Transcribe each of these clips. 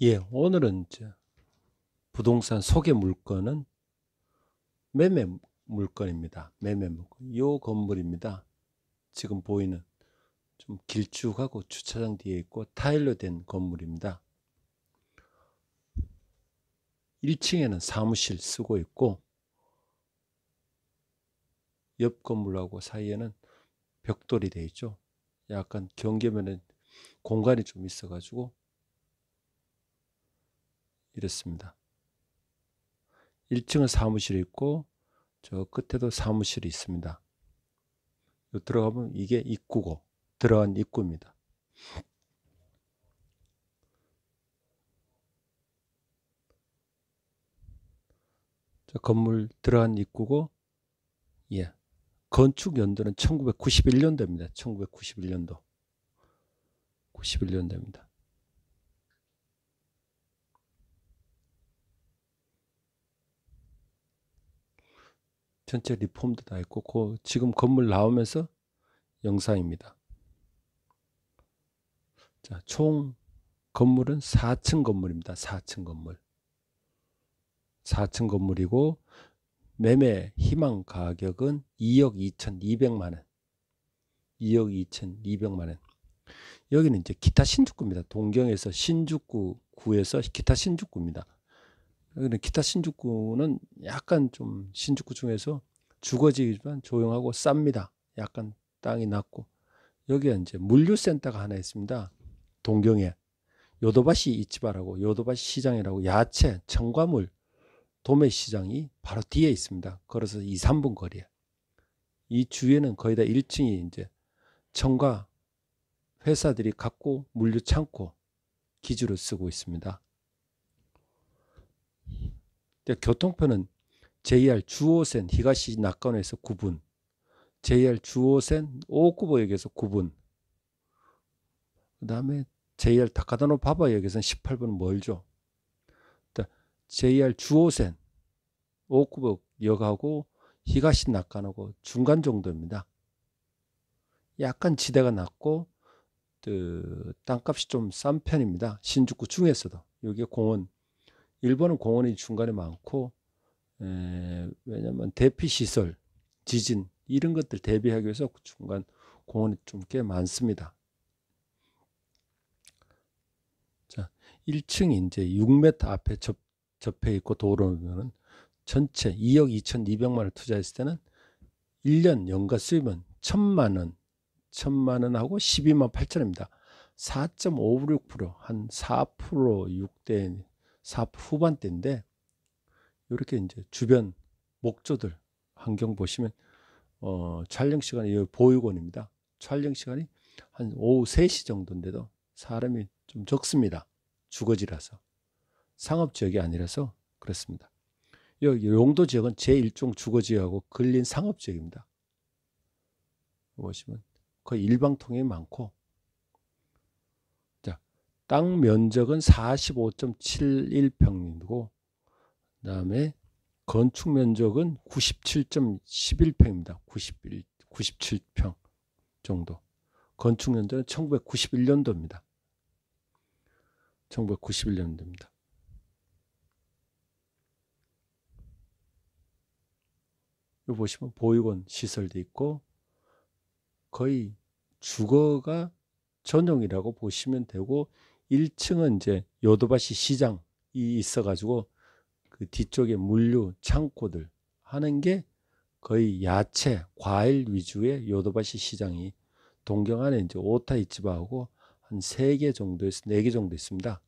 예, 오늘은 이제 부동산 소개 물건은 매매 물건입니다. 매매 물건. 요 건물입니다. 지금 보이는 좀 길쭉하고 주차장 뒤에 있고 타일로 된 건물입니다. 1층에는 사무실 쓰고 있고 옆 건물하고 사이에는 벽돌이 되어 있죠. 약간 경계면에 공간이 좀 있어 가지고 이렇습니다. 1층은 사무실이 있고 저 끝에도 사무실이 있습니다. 들어가면 이게 입구고 들어간 입구입니다. 저 건물 들어간 입구고, 예, 건축 연도는 1991년도입니다. 1991년도. 91년도입니다. 전체 리폼도 다 있고 지금 건물 나오면서 영상입니다. 자, 총 건물은 4층 건물입니다. 4층 건물. 4층 건물이고 매매 희망 가격은 2억 2,200만 원. 2억 2,200만 원. 여기는 이제 기타 신축구입니다. 동경에서 신축구에서 기타 신축구입니다. 여기는 기타 신축구는 약간 좀 신축구 중에서 주거지지만 조용하고 쌉니다. 약간 땅이 낮고. 여기에 이제 물류센터가 하나 있습니다. 동경에 요도바시 이치바라고 요도바시 시장이라고 야채, 첨가물 도매 시장이 바로 뒤에 있습니다. 걸어서 2, 3분 거리에. 이 주위에는 거의 다 1층이 이제 첨가 회사들이 갖고 물류 창고 기지로 쓰고 있습니다. 교통편은 JR 주호선 히가시 낙관에서 9분, JR 주호선 오쿠보역에서 9분, 그 다음에 JR 다카다노 바바역에서는 18분 멀죠. JR 주호선 오쿠보역하고 히가시 낙관하고 중간 정도입니다. 약간 지대가 낮고 땅값이 좀 싼 편입니다. 신주쿠 중에서도. 여기 공원, 일본은 공원이 중간에 많고 왜냐면 대피시설, 지진 이런 것들 대비하기 위해서 중간 공원이 좀 꽤 많습니다. 자, 1층이 이제 6m 앞에 접해 있고 도로는 전체 2억 2,200만 원 투자했을 때는 1년 연가 수입은 1,000만 원하고 12만 8천원입니다. 4.56%, 한 4%, 6대 4% 후반대인데 이렇게 이제 주변 목조들 환경 보시면 촬영 시간이 여기 보육원입니다. 촬영 시간이 한 오후 3시 정도인데도 사람이 좀 적습니다. 주거지라서. 상업지역이 아니라서 그렇습니다. 여기 용도 지역은 제1종 주거지역하고 근린 상업지역입니다. 보시면 거의 일방통행이 많고, 자, 땅 면적은 45.71평이고 그 다음에 건축 면적은 97.11평입니다. 97평 정도. 건축 연도는 1991년도입니다. 1991년도입니다. 여기 보시면 보육원 시설도 있고 거의 주거가 전용이라고 보시면 되고 1층은 이제 요도바시 시장이 있어가지고 그 뒤쪽에 물류 창고들 하는 게 거의 야채, 과일 위주의 요도바시 시장이 동경 안에 이제 오타 이치바하고 한 3개 정도에서 4개 정도 있습니다.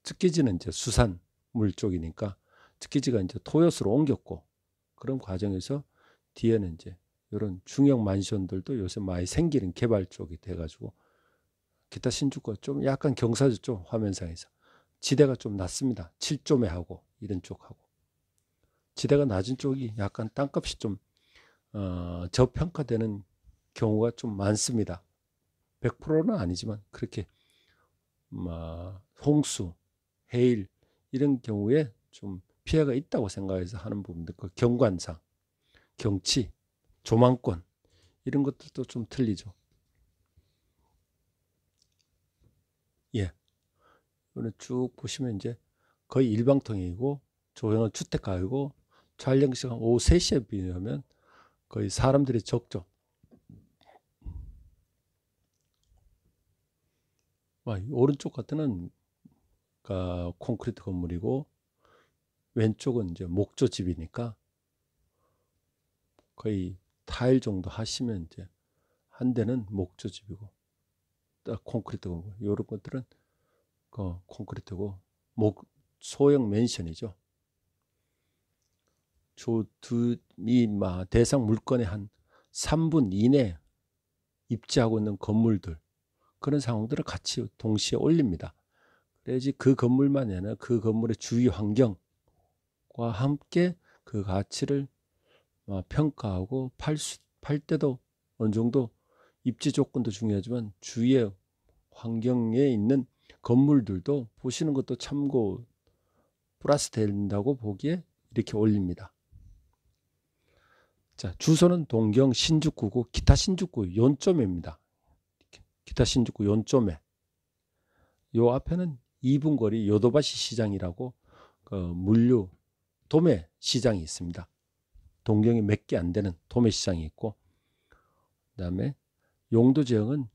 츠키지는 이제 수산물 쪽이니까 츠키지가 이제 토요스로 옮겼고 그런 과정에서 뒤에는 이제 이런 중형 만션들도 요새 많이 생기는 개발 쪽이 돼가지고 기타 신축과 좀 약간 경사지 쪽 화면상에서 지대가 좀 낮습니다. 7조매 하고 이런 쪽하고 지대가 낮은 쪽이 약간 땅값이 좀 저평가되는 경우가 좀 많습니다. 100%는 아니지만 그렇게 홍수, 해일 이런 경우에 좀 피해가 있다고 생각해서 하는 부분들, 그 경관상, 경치, 조망권 이런 것들도 좀 틀리죠. 예, 이거는 쭉 보시면 이제 거의 일방통행이고 조용한 주택가이고 촬영 시간 오후 3시에 비하면 거의 사람들이 적죠. 오른쪽 같은 콘크리트 건물이고 왼쪽은 이제 목조집이니까 거의 타일 정도 하시면 이제 한 대는 목조집이고 딱 콘크리트 건물. 이런 것들은 콘크리트고 소형 맨션이죠. 대상 물건의 한 3분 이내 입지하고 있는 건물들, 그런 상황들을 같이 동시에 올립니다. 그래야지 그 건물만이 아니라 그 건물의 주위 환경과 함께 그 가치를 평가하고 팔 때도 어느 정도 입지 조건도 중요하지만 주위의 환경에 있는 건물들도 보시는 것도 참고 플러스 된다고 보기에 이렇게 올립니다. 자, 주소는 동경 신죽구고 기타 신죽구 연점입니다. 기타 신죽구 연점에 요 앞에는 2분 거리 요도바시 시장이라고 물류 도매 시장이 있습니다. 동경에 몇 개 안 되는 도매 시장이 있고, 그다음에 용도 지역은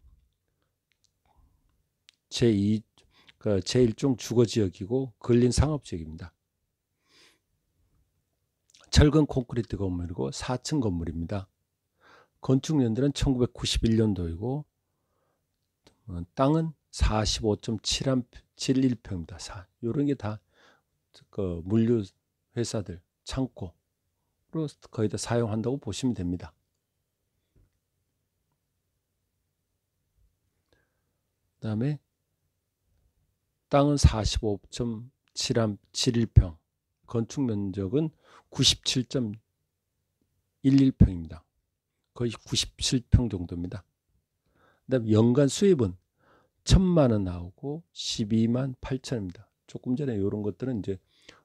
제1종 주거지역이고 근린 상업지역입니다. 철근 콘크리트 건물이고 4층 건물입니다. 건축 연도는 1991년도이고 땅은 45.71평입니다. 이런 게 다 물류 회사들 창고로 거의 다 사용한다고 보시면 됩니다. 그다음에 땅은 45.71평, 건축 면적은 97.11평입니다. 거의 97평 정도입니다. 그다음에 연간 수입은 1,000만 원 나오고 12만 8천입니다. 조금 전에 이런 것들은 이제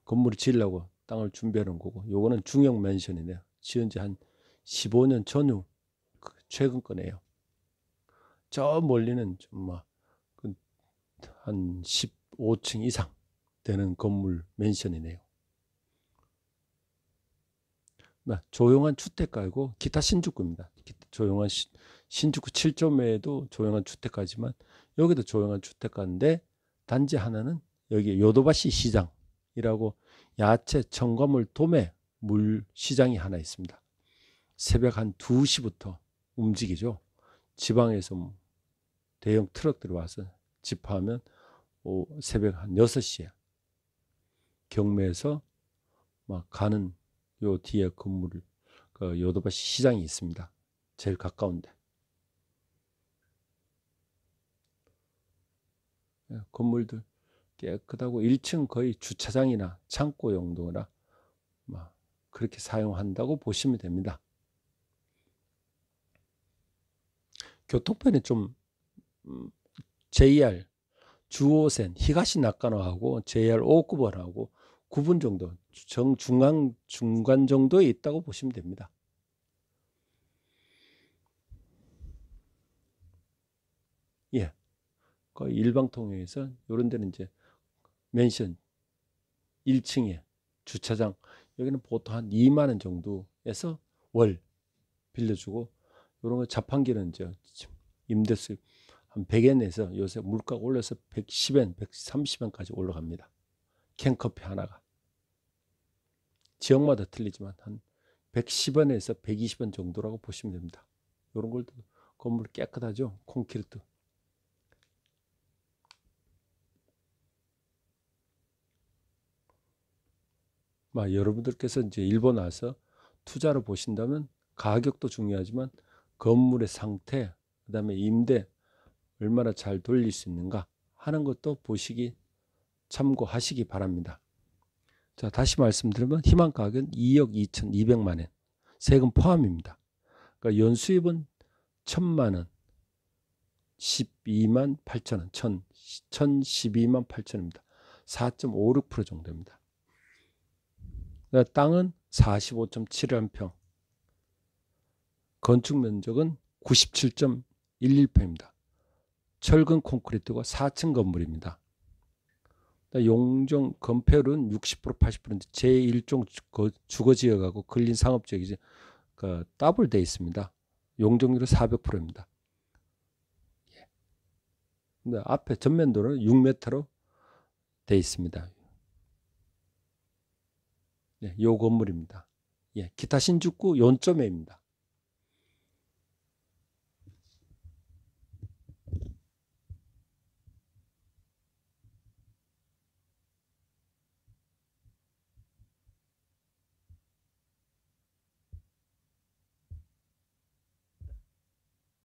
건물을 지으려고 땅을 준비하는 거고, 요거는 중형 맨션이네요. 지은 지 한 15년 전후 최근 거네요. 저 멀리는 좀 한 15층 이상 되는 건물 맨션이네요. 조용한 주택가이고 기타 신축구입니다. 조용한 신축구 7조매도 조용한 주택가지만 여기도 조용한 주택가인데, 단지 하나는 여기 요도바시 시장이라고 야채 첨가물 도매 물 시장이 하나 있습니다. 새벽 한 2시부터 움직이죠. 지방에서 대형 트럭들이 와서 집하면 새벽 한 6시에 경매에서 가는 요 뒤에 건물 요도바시 시장이 있습니다. 제일 가까운데. 건물들 깨끗하고 1층 거의 주차장이나 창고 용도나 그렇게 사용한다고 보시면 됩니다. 교통편이 좀 JR 주호센 히가시 나카노하고 JR 오쿠버하고 9분 정도 중간 정도에 있다고 보시면 됩니다. 예, 거의 일방통행에서 이런 데는 이제 맨션 1층에 주차장, 여기는 보통 한 2만 원 정도에서 월 빌려주고, 이런 거 자판기는 이제 임대수 한 100엔에서 요새 물가가 올라서 110엔, 130엔까지 올라갑니다. 캔커피 하나가. 지역마다 틀리지만 한 110원에서 120원 정도라고 보시면 됩니다. 이런 걸 건물 깨끗하죠. 콘크리트. 여러분들께서 이제 일본 와서 투자를 보신다면 가격도 중요하지만 건물의 상태, 그다음에 임대 얼마나 잘 돌릴 수 있는가 하는 것도 보시기 참고하시기 바랍니다. 자, 다시 말씀드리면 희망 가격은 2억 2,200만 원, 세금 포함입니다. 그러니까 연수입은 1,000만 원, 12만 8천 원, 1,012만 8천입니다. 4.56% 정도입니다. 그러니까 땅은 45.71평, 건축 면적은 97.11평입니다. 철근 콘크리트가 4층 건물입니다. 용종 건폐율은 60% 80% 제1종 주거지역하고 근린상업지역이 더블 돼 있습니다. 용적률은 400%입니다. 근데 앞에 전면도로는 6m로 돼 있습니다. 요 건물입니다. 기타 신축구 요점에입니다.